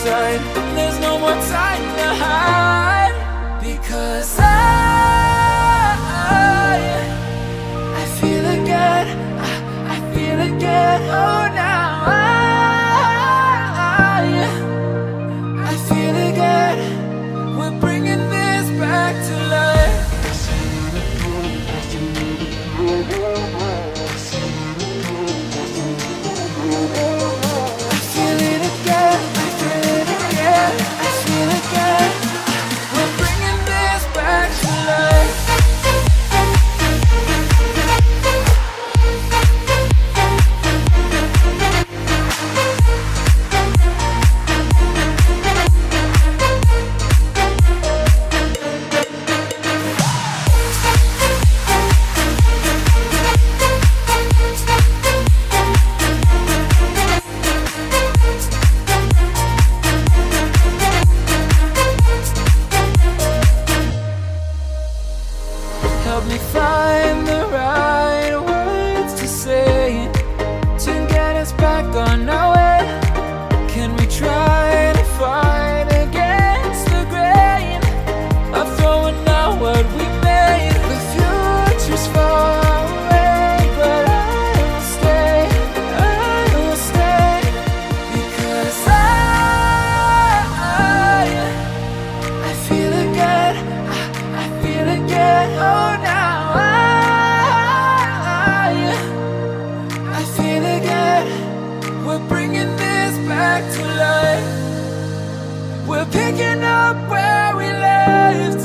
inside. There's no more time to hide, because I feel again, I feel again. Oh, now I feel again. We're bringing this back to life. I feel it again, I feel it again, I feel it again. We're bringing this back to life. Help me find the right words to say to get us back on our way. Can we try to fight against the grain of throwing out what we made? The future's far away, but I will stay, because I feel again, I feel again. Oh, now I feel again. We're bringing this back to life. We're picking up where we left.